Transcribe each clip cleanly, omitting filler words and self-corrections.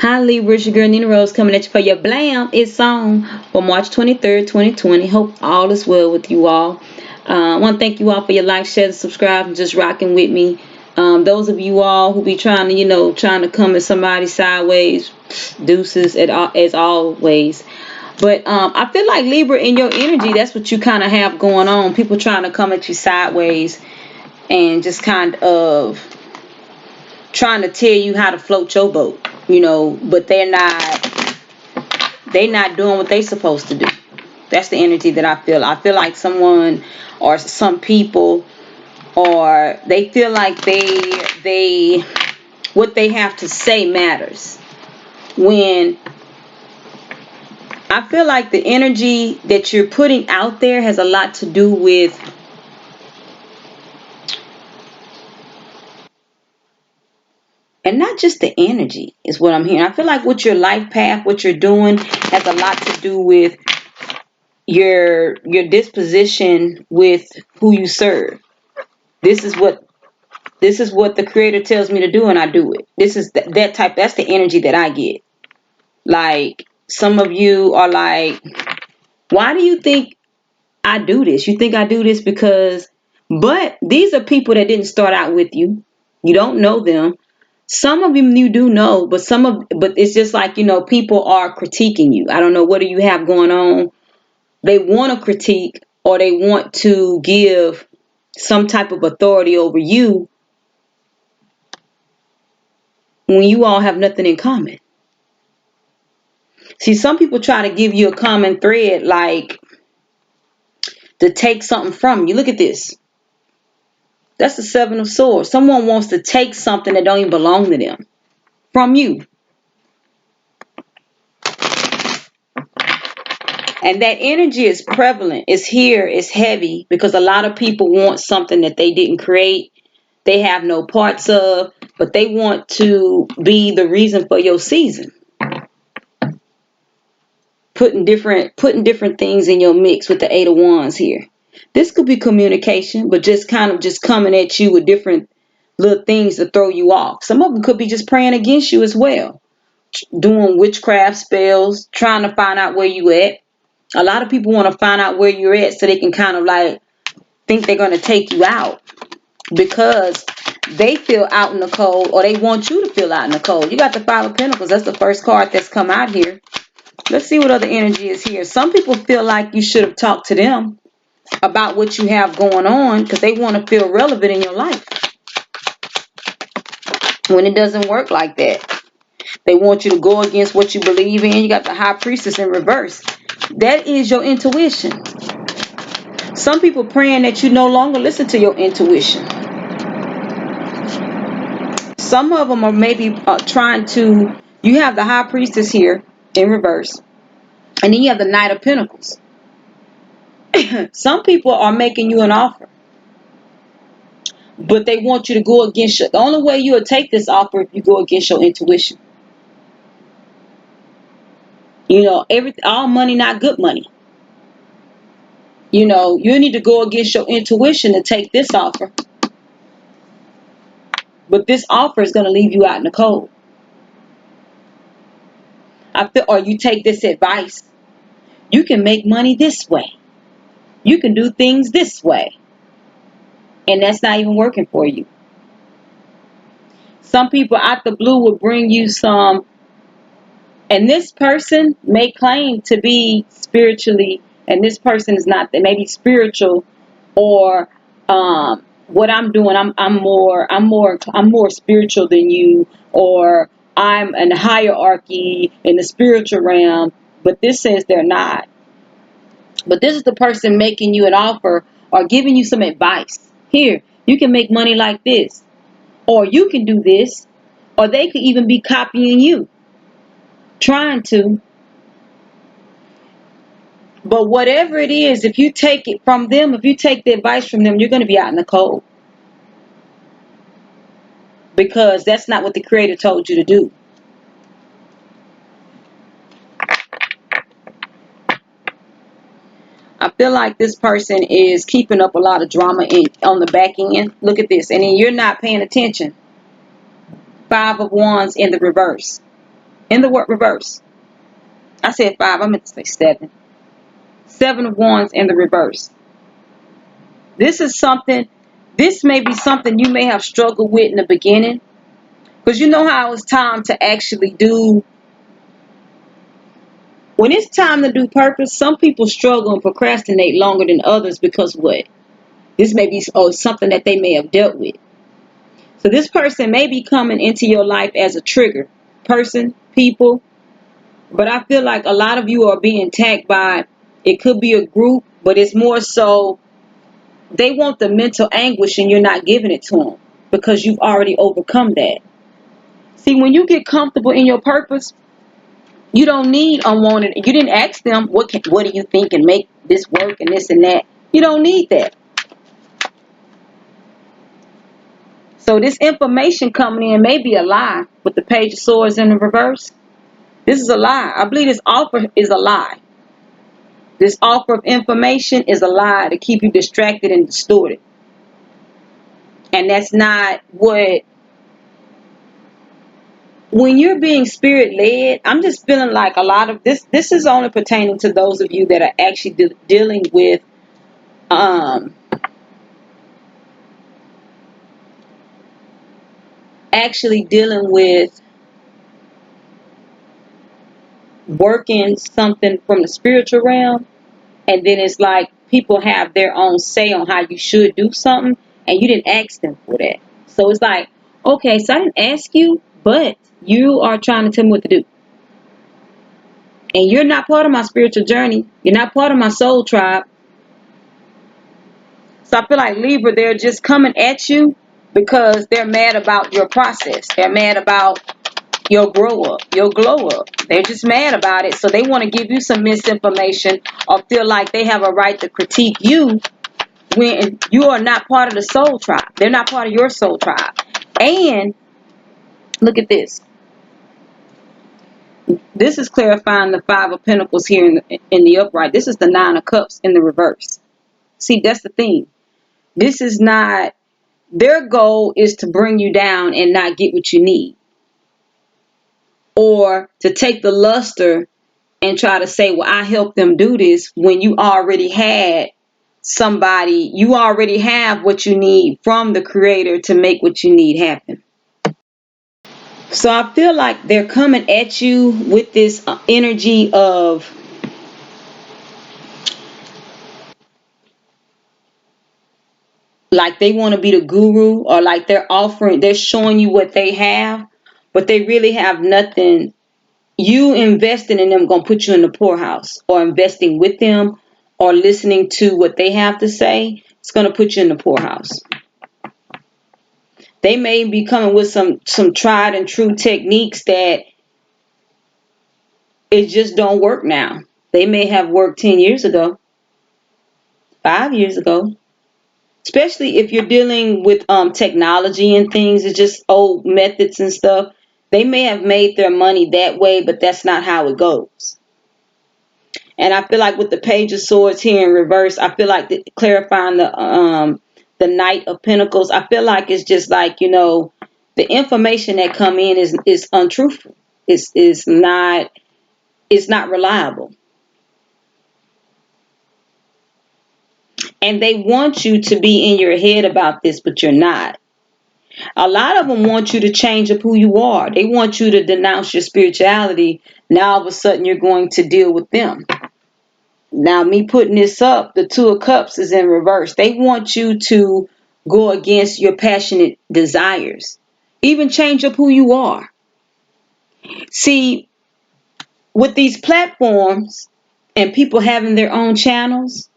Hi Libra, it's your girl NeenaRose coming at you for your Blam It's Song for March 23rd, 2020. Hope all is well with you all. I want to thank you all for your like, share, and subscribe, and just rocking with me. Those of you all who be trying to come at somebody sideways, deuces as always. But I feel like Libra, in your energy, that's what you kind of have going on. People trying to come at you sideways and just kind of trying to tell you how to float your boat, but they're not doing what they're supposed to do. That's the energy that I feel. I feel like someone or some people, or they feel like they what they have to say matters, when I feel like the energy that you're putting out there has a lot to do with and not just the energy is what I'm hearing. I feel like what your life path, what you're doing, has a lot to do with your disposition with who you serve. This is what the Creator tells me to do, and I do it. This is that type. That's the energy that I get. Like, some of you are like, why do you think I do this? You think I do this because, but these are people that didn't start out with you. You don't know them. Some of them you do know, but it's just like, people are critiquing you. I don't know, what do you have going on? They want to critique, or they want to give some type of authority over you when you all have nothing in common. See, some people try to give you a common thread, like to take something from you. Look at this. That's the Seven of Swords. Someone wants to take something that don't even belong to them from you. And that energy is prevalent. It's here. It's heavy because a lot of people want something that they didn't create. They have no parts of, but they want to be the reason for your season. Putting different things in your mix with the Eight of Wands here. This could be communication, but just kind of just coming at you with different little things to throw you off. Some of them could be just praying against you as well. Doing witchcraft spells, trying to find out where you at. A lot of people want to find out where you're at so they can kind of like think they're going to take you out, because they feel out in the cold, or they want you to feel out in the cold. You got the Five of Pentacles. That's the first card that's come out here. Let's see what other energy is here. Some people feel like you should have talked to them about what you have going on because they want to feel relevant in your life. When it doesn't work like that. They want you to go against what you believe in. You got the High Priestess in reverse. That is your intuition. Some people praying that you no longer listen to your intuition. Some of them are maybe trying to, you have the High Priestess here in reverse. And then you have the Knight of Pentacles. Some people are making you an offer, but they want you to go against the only way you'll take this offer if you go against your intuition. All money not good money. You need to go against your intuition to take this offer. But this offer is going to leave you out in the cold. Or you take this advice. You can make money this way. You can do things this way. And that's not even working for you. Some people out the blue will bring you some. And this person may claim to be spiritually, and this person is not. They may be spiritual, or what I'm doing, I'm more spiritual than you, or I'm in a hierarchy in the spiritual realm. But this says they're not. But this is the person making you an offer or giving you some advice. Here, you can make money like this, or you can do this, or they could even be copying you, trying to. But whatever it is, if you take it from them, if you take the advice from them, you're going to be out in the cold. Because that's not what the Creator told you to do. I feel like this person is keeping up a lot of drama on the back end. Look at this. And then you're not paying attention. Five of Wands in the reverse. in the word reverse. I said 5, I meant to say 7. 7 of Wands in the reverse. This may be something you may have struggled with in the beginning. Because you know how it's time to actually do, when it's time to do purpose, some people struggle and procrastinate longer than others because what? This may be something that they may have dealt with. So this person may be coming into your life as a trigger person, people. But I feel like a lot of you are being tagged by, it could be a group, but it's more so they want the mental anguish and you're not giving it to them because you've already overcome that. See, when you get comfortable in your purpose, you don't need unwanted. You didn't ask them, what do you think and make this work and this and that. You don't need that. So this information coming in may be a lie with the Page of Swords in the reverse. This is a lie. I believe this offer is a lie. This offer of information is a lie to keep you distracted and distorted. And that's not what, when you're being spirit led, I'm just feeling like a lot of this is only pertaining to those of you that are actually dealing with working something from the spiritual realm, and then it's like people have their own say on how you should do something and you didn't ask them for that. So it's like, okay, so I didn't ask you, but you are trying to tell me what to do, and you're not part of my spiritual journey, you're not part of my soul tribe. So I feel like Libra, they're just coming at you because they're mad about your process, they're mad about your grow up, your glow up. They're just mad about it. So they want to give you some misinformation or feel like they have a right to critique you when you are not part of the soul tribe. They're not part of your soul tribe. And look at this. This is clarifying the 5 of Pentacles here in the upright. This is the 9 of Cups in the reverse. See, that's the thing. This is not, their goal is to bring you down and not get what you need. Or to take the luster and try to say, well, I helped them do this, when you already had somebody, you already have what you need from the creator to make what you need happen. So I feel like they're coming at you with this energy of like they want to be the guru, or like they're showing you what they have, but they really have nothing. You investing in them gonna put you in the poorhouse, or investing with them or listening to what they have to say, it's gonna put you in the poorhouse. They may be coming with some tried and true techniques that it just don't work now. They may have worked 10 years ago, 5 years ago. Especially if you're dealing with technology and things, it's just old methods and stuff. They may have made their money that way, but that's not how it goes. And I feel like with the Page of Swords here in reverse, I feel like clarifying the Knight of Pentacles, I feel like it's just like, the information that come in is untruthful. It's not reliable. And they want you to be in your head about this, but you're not. A lot of them want you to change up who you are. They want you to denounce your spirituality. Now all of a sudden you're going to deal with them. Now me putting this up, the 2 of Cups is in reverse. They want you to go against your passionate desires. Even change up who you are. See, with these platforms and people having their own channels,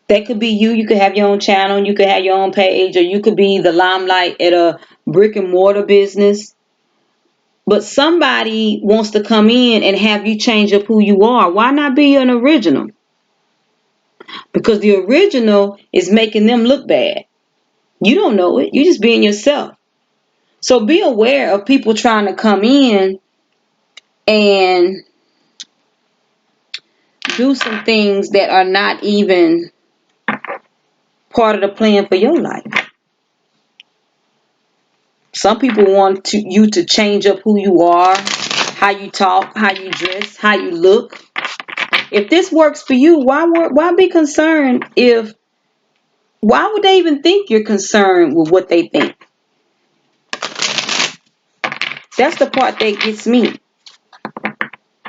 that could be you. You could have your own channel. You could have your own page. Or you could be the limelight at a brick and mortar business. But somebody wants to come in and have you change up who you are. Why not be an original? Because the original is making them look bad. You don't know it. You're just being yourself. So be aware of people trying to come in and do some things that are not even part of the plan for your life. Some people want you to change up who you are, how you talk, how you dress, how you look. If this works for you, why be concerned why would they even think you're concerned with what they think? That's the part that gets me.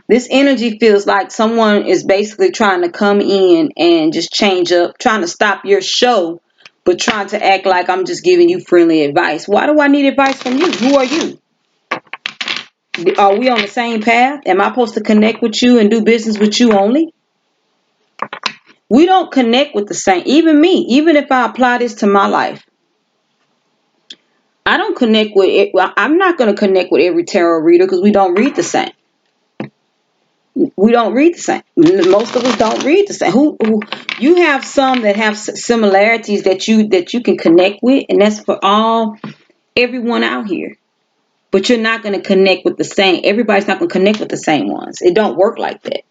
This energy feels like someone is basically trying to come in and just change up, trying to stop your show, but trying to act like I'm just giving you friendly advice. Why do I need advice from you? Who are you? Are we on the same path? Am I supposed to connect with you and do business with you only? We don't connect with the same. Even me, even if I apply this to my life, I don't connect with it. Well, I'm not going to connect with every tarot reader because we don't read the same. We don't read the same. Most of us don't read the same. Who you have some that have similarities that you can connect with, and that's for everyone out here. But you're not going to connect with the same. Everybody's not going to connect with the same ones. It don't work like that.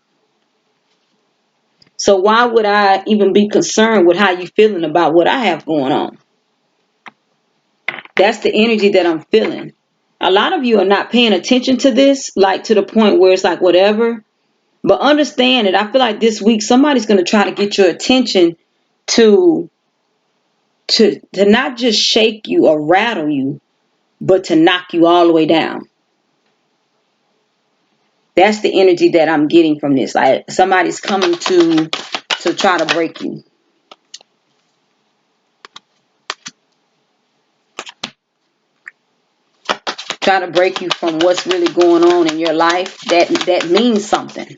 So why would I even be concerned with how you feeling about what I have going on? That's the energy that I'm feeling. A lot of you are not paying attention to this, like to the point where it's like whatever. But understand it. I feel like this week somebody's going to try to get your attention to not just shake you or rattle you, but to knock you all the way down. That's the energy that I'm getting from this. Like somebody's coming to try to break you. Try to break you from what's really going on in your life. That means something.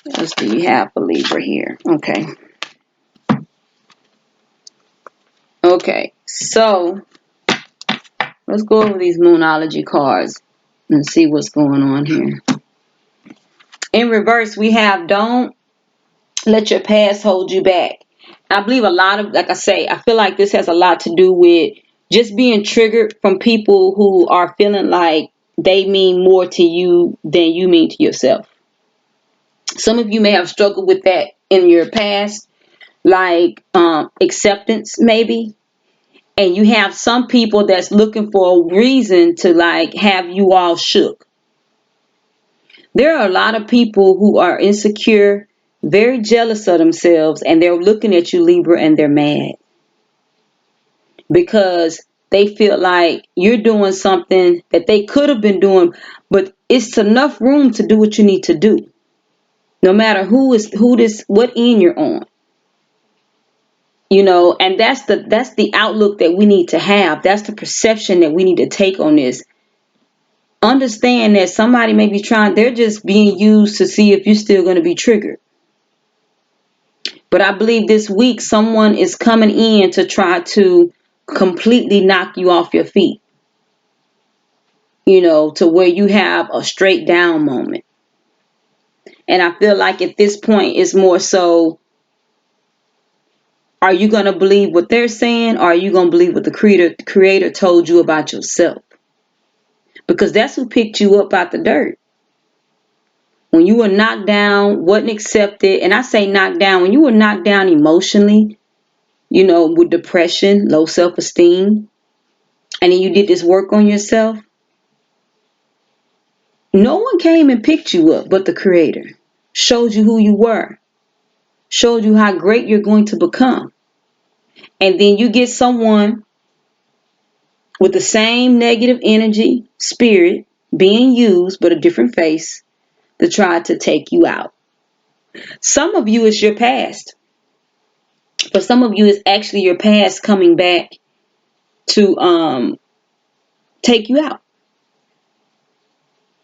What else do you have for Libra here? Okay. Okay. So let's go over these Moonology cards and see what's going on here. In reverse, we have don't let your past hold you back. I believe a lot of, like I say, I feel like this has a lot to do with just being triggered from people who are feeling like they mean more to you than you mean to yourself. Some of you may have struggled with that in your past, like acceptance maybe. And you have some people that's looking for a reason to like have you all shook. There are a lot of people who are insecure, very jealous of themselves, and they're looking at you, Libra, and they're mad. Because they feel like you're doing something that they could have been doing, but it's enough room to do what you need to do. No matter what end you're on. You know, and that's the outlook that we need to have. That's the perception that we need to take on this. Understand that somebody may be they're just being used to see if you're still going to be triggered. But I believe this week someone is coming in to try to completely knock you off your feet. You know, to where you have a straight down moment. And I feel like at this point it's more so, are you going to believe what they're saying, or are you going to believe what the creator told you about yourself? Because that's who picked you up out the dirt. When you were knocked down, wasn't accepted, and I say knocked down, when you were knocked down emotionally, you know, with depression, low self-esteem, and then you did this work on yourself, no one came and picked you up but the creator. Showed you who you were. Showed you how great you're going to become. And then you get someone with the same negative energy, spirit, being used, but a different face, to try to take you out. Some of you is your past. For some of you, it's actually your past coming back to take you out.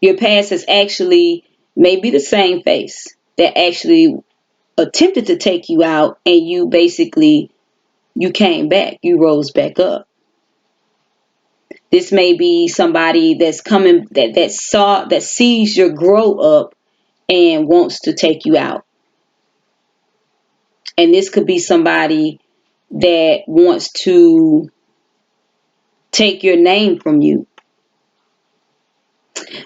Your past is actually maybe the same face that actually attempted to take you out, and you came back. You rose back up. This may be somebody that's coming that sees your grow up and wants to take you out. And this could be somebody that wants to take your name from you.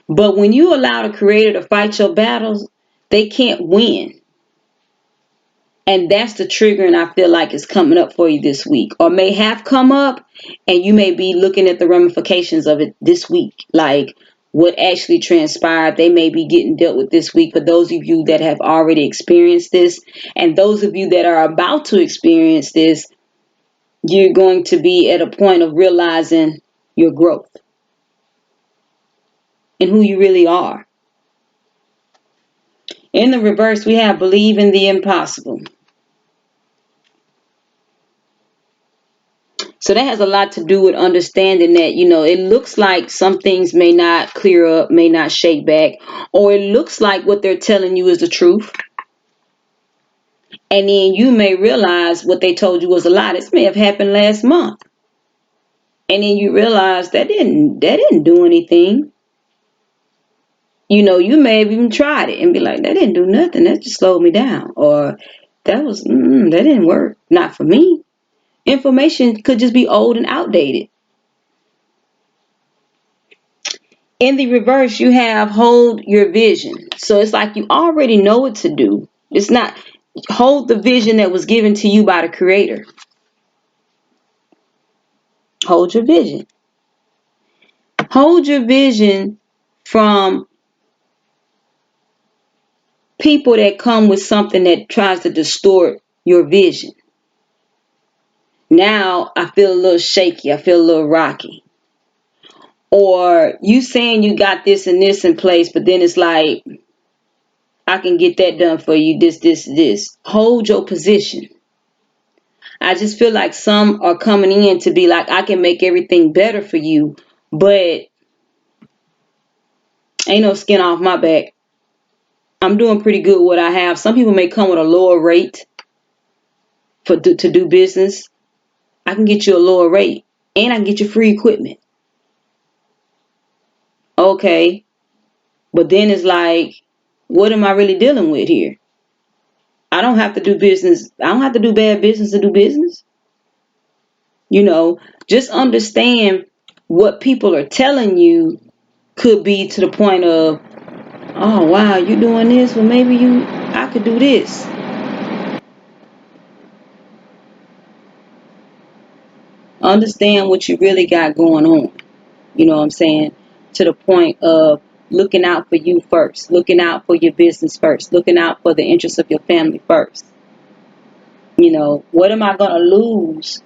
But when you allow the creator to fight your battles, they can't win. And that's the trigger, and I feel like it's coming up for you this week, or may have come up, and you may be looking at the ramifications of it this week. Like, what actually transpired. They may be getting dealt with this week for those of you that have already experienced this. And those of you that are about to experience this, you're going to be at a point of realizing your growth and who you really are. In the reverse, we have believe in the impossible. So that has a lot to do with understanding that, it looks like some things may not clear up, may not shake back, or it looks like what they're telling you is the truth. And then you may realize what they told you was a lie. This may have happened last month. And then you realize that didn't do anything. You may have even tried it and be like, that didn't do nothing. That just slowed me down. Or that didn't work. Not for me. Information could just be old and outdated. In the reverse, you have hold your vision. So it's like you already know what to do. It's not hold the vision that was given to you by the Creator. Hold your vision. Hold your vision from people that come with something that tries to distort your vision. Now I feel a little shaky. I feel a little rocky. Or you saying you got this and this in place, but then it's like, I can get that done for you. This. Hold your position. I just feel like some are coming in to be like, I can make everything better for you, but ain't no skin off my back. I'm doing pretty good with what I have. Some people may come with a lower rate to do business. I can get you a lower rate and I can get you free equipment. Okay. But then it's like, what am I really dealing with here? I don't have to do business. I don't have to do bad business to do business. Just understand what people are telling you could be to the point of, oh, wow, you doing this? Well, maybe I could do this. Understand what you really got going on. You know what I'm saying? To the point of looking out for you first, looking out for your business first, looking out for the interests of your family first. What am I going to lose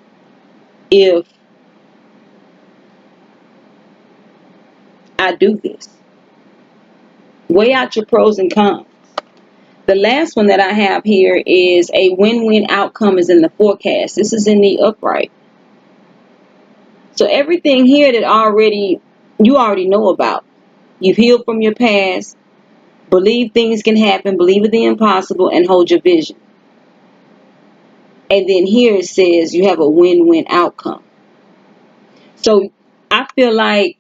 if I do this? Weigh out your pros and cons. The last one that I have here is a win-win outcome is in the forecast. This is in the upright. So everything here that you already know about. You've healed from your past. Believe things can happen. Believe in the impossible and hold your vision. And then here it says you have a win-win outcome. So I feel like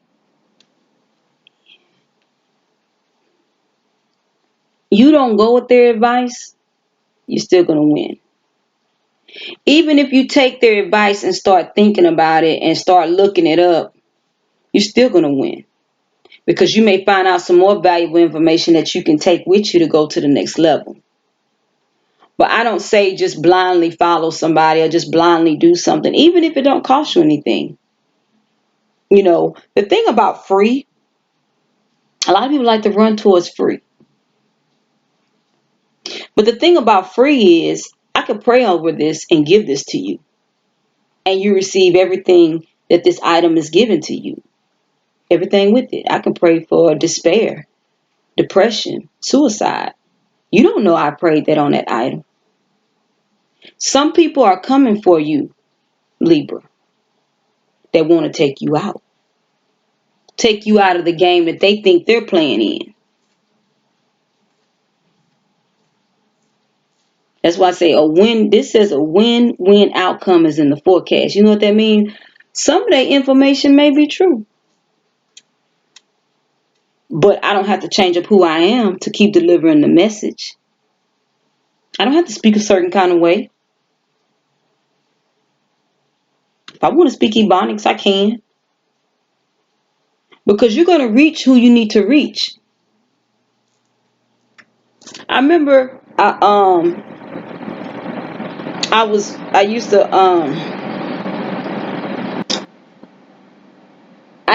you don't go with their advice, you're still going to win. Even if you take their advice and start thinking about it and start looking it up, you're still going to win. Because you may find out some more valuable information that you can take with you to go to the next level. But I don't say just blindly follow somebody or just blindly do something, even if it don't cost you anything. The thing about free, a lot of people like to run towards free. But the thing about free is I could pray over this and give this to you. And you receive everything that this item is given to you. Everything with it. I can pray for despair, depression, suicide. You don't know I prayed that on that item. Some people are coming for you, Libra, that want to take you out. Take you out of the game that they think they're playing in. That's why I say this says a win-win outcome is in the forecast. You know what that means? Some of that information may be true. But I don't have to change up who I am to keep delivering the message. I don't have to speak a certain kind of way. If I want to speak Ebonics, I can. Because you're going to reach who you need to reach. I remember I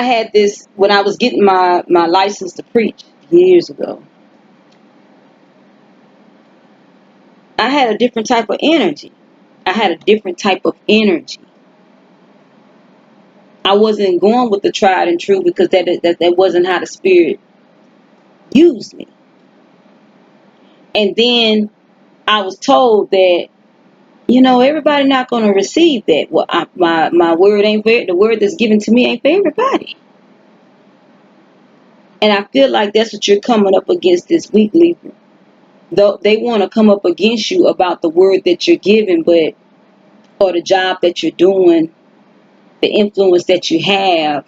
had this when I was getting my license to preach years ago. I had a different type of energy. I had a different type of energy. I wasn't going with the tried and true because that wasn't how the Spirit used me. And then I was told that, you know, everybody not going to receive that. Well, my word ain't for the word that's given to me ain't for everybody. And I feel like that's what you're coming up against this week, Libra. Though they want to come up against you about the word that you're giving, but or the job that you're doing, the influence that you have,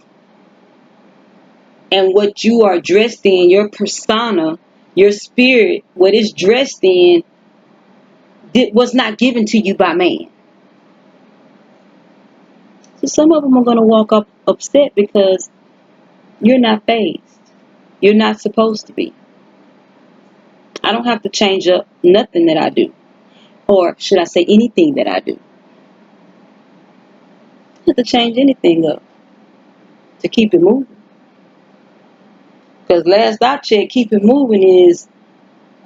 and what you are dressed in, your persona, your spirit, what is dressed in, was not given to you by man. So some of them are going to walk up upset because you're not phased. You're not supposed to be. I don't have to change up nothing that I do. Or should I say anything that I do. I don't have to change anything up to keep it moving. Because last I checked, keep it moving is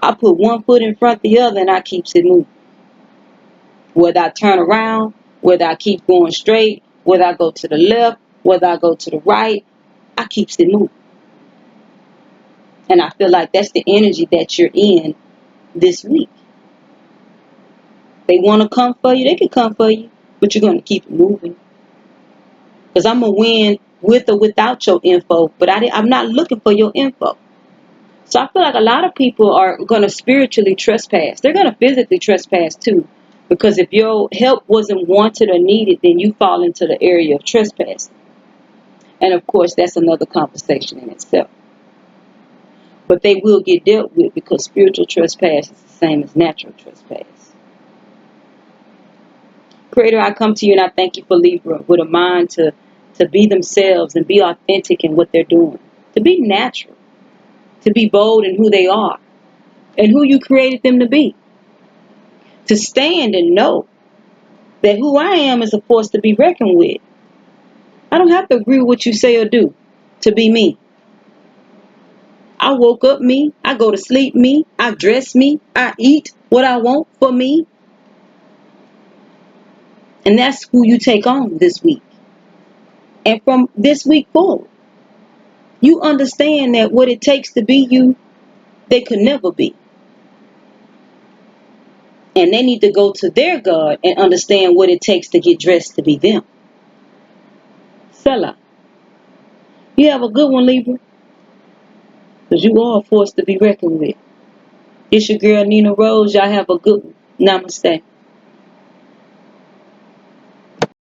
I put one foot in front of the other and I keeps it moving. Whether I turn around, whether I keep going straight, whether I go to the left, whether I go to the right, I keeps it moving. And I feel like that's the energy that you're in this week. They want to come for you, they can come for you, but you're going to keep it moving. Because I'm going to win with or without your info, but I'm not looking for your info. So I feel like a lot of people are going to spiritually trespass. They're going to physically trespass too. Because if your help wasn't wanted or needed, then you fall into the area of trespass. And of course, that's another conversation in itself. But they will get dealt with because spiritual trespass is the same as natural trespass. Creator, I come to you and I thank you for Libra with a mind to be themselves and be authentic in what they're doing. To be natural. To be bold in who they are. And who you created them to be. To stand and know that who I am is a force to be reckoned with. I don't have to agree with what you say or do to be me. I woke up me. I go to sleep me. I dress me. I eat what I want for me. And that's who you take on this week. And from this week forward, you understand that what it takes to be you, they could never be. And they need to go to their God and understand what it takes to get dressed to be them. Selah. You have a good one, Libra. Because you are a force to be reckoned with. It's your girl, NeenaRose. Y'all have a good one. Namaste.